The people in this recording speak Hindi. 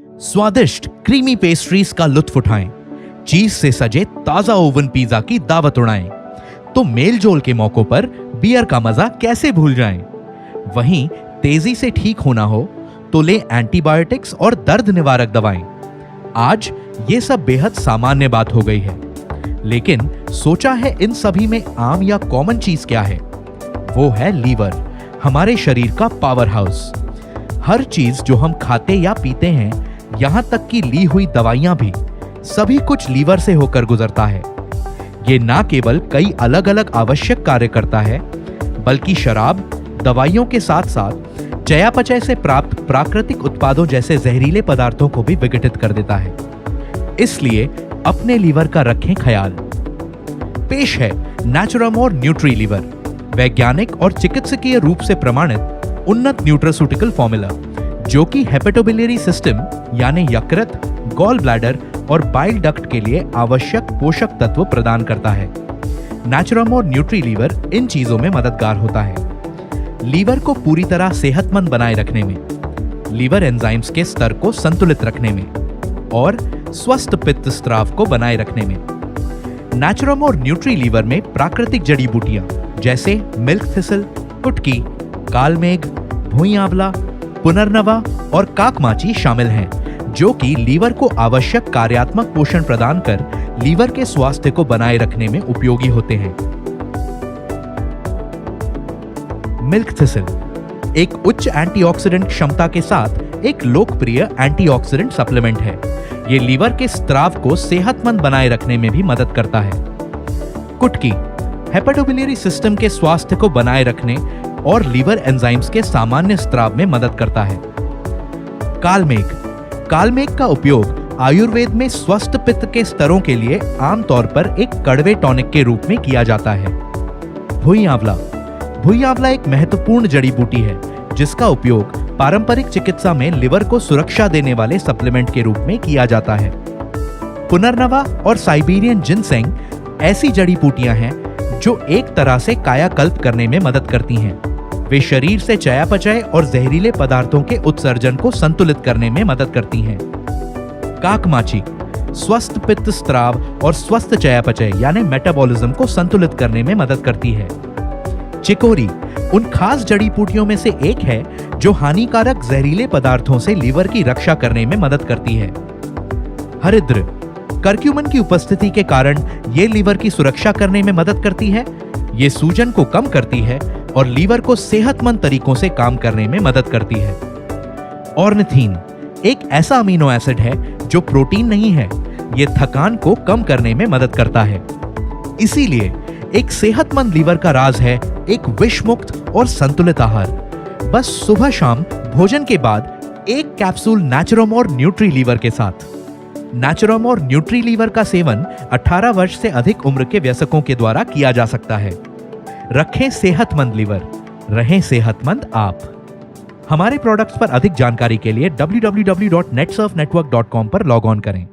स्वादिष्ट क्रीमी पेस्ट्रीज का लुत्फ उठाएं, चीज से सजे ताजा ओवन पिज्जा की दावत उड़ाएं, तो मेल जोल के मौकों पर बियर का मजा कैसे भूल जाएं। वहीं तेजी से ठीक होना हो तो ले एंटीबायोटिक्स और दर्द निवारक दवाएं। आज ये सब बेहद सामान्य बात हो गई है, लेकिन सोचा है इन सभी में आम या कॉमन चीज क्या है? वो है लीवर, हमारे शरीर का पावर हाउस। हर चीज जो हम खाते या पीते हैं, यहां तक कि ली हुई दवाइयां भी, सभी कुछ लीवर से होकर गुजरता है। ये ना केवल कई अलग अलग आवश्यक कार्य करता है, बल्कि शराब, दवाइयों के साथ साथ चयापचय से प्राप्त प्राकृतिक उत्पादों जैसे जहरीले पदार्थों को भी विघटित कर देता है। इसलिए अपने लीवर का रखें ख्याल। पेश है नेचुरामोर न्यूट्री लीवर, वैज्ञानिक और चिकित्सकीय रूप से प्रमाणित उन्नत न्यूट्रास्यूटिकल फॉर्मूला, जो कि हेपेटोबिलियरी सिस्टम यानी यकृत, गॉल ब्लैडर और बाइल डक्ट के लिए आवश्यक पोषक तत्व प्रदान करता है। नेचुरामोर न्यूट्री लीवर इन चीजों में मददगार होता है। लीवर को पूरी तरह सेहतमंद बनाए रखने में, लीवर एंजाइम्स के स्तर को संतुलित रखने में और स्वस्थ पित्त स्राव को बनाए रखने में। नेचुरामोर न्यूट्री लीवर में प्राकृतिक जड़ी बूटियां जैसे मिल्क थिसल, कुटकी, कालमेघ, भुई आंवला, पुनर्नवा और काकमाची शामिल हैं, जो कि लीवर को आवश्यक कार्यात्मक पोषण प्रदान कर लीवर के स्वास्थ्य को बनाए रखने में उपयोगी होते हैं। मिल्क थिसल एक उच्च एंटीऑक्सीडेंट क्षमता के साथ एक लोकप्रिय एंटीऑक्सीडेंट सप्लीमेंट है। ये लीवर के स्राव को सेहतमंद बनाए रखने में भी मदद करता है। कुटकी हेपेटोबिलियरी सिस्टम के स्वास्थ्य को बनाए रखने और लीवर एंजाइम्स के सामान्य स्राव में मदद करता है। कालमेघ का उपयोग आयुर्वेद में स्वस्थ पित्त के स्तरों के लिए आमतौर पर एक कड़वे टॉनिक के रूप में किया जाता है। भुई आंवला एक महत्वपूर्ण जड़ी बूटी है, जिसका उपयोग पारंपरिक चिकित्सा में लिवर को सुरक्षा देने वाले सप्लीमेंट के रूप में किया जाता है। पुनर्नवा और साइबेरियन जिनसेंग ऐसी जड़ी बूटियां हैं जो एक तरह से कायाकल्प करने में मदद करती हैं। वे शरीर से चयापचय और जहरीले पदार्थों के उत्सर्जन को संतुलित करने में mदद करती हैं। काकमाची स्वस्थ पित्त स्राव और स्वस्थ चयापचय यानी मेटाबॉलिज्म को संतुलित करने में मदद करती है। चिकोरी उन खास जड़ी बूटियों में से एक है जो हानिकारक जहरीले पदार्थों से लीवर की रक्षा करने में मदद करती है। हरिद्र करक्यूमिन की उपस्थिति के कारण ये लीवर की सुरक्षा करने में मदद करती है। ये सूजन को कम करती है और लीवर को सेहतमंद तरीकों से काम करने में मदद करती है। ऑर्निथीन एक ऐसा अमीनो एसिड है जो प्रोटीन नहीं है। ये थकान को कम करने में मदद करता है। इसीलिए एक सेहतमंद लीवर का राज है एक विष मुक्त और संतुलित आहार। बस सुबह शाम भोजन के बाद एक कैप्सूल नेचुरामोर न्यूट्री लीवर के साथ। नेचुरामोर न्यूट्री लीवर का सेवन 18 वर्ष से अधिक उम्र के वयस्कों के द्वारा किया जा सकता है। रखें सेहतमंद लीवर, रहें सेहतमंद आप। हमारे प्रोडक्ट्स पर अधिक जानकारी के लिए www.netsurfnetwork.com पर लॉग ऑन करें।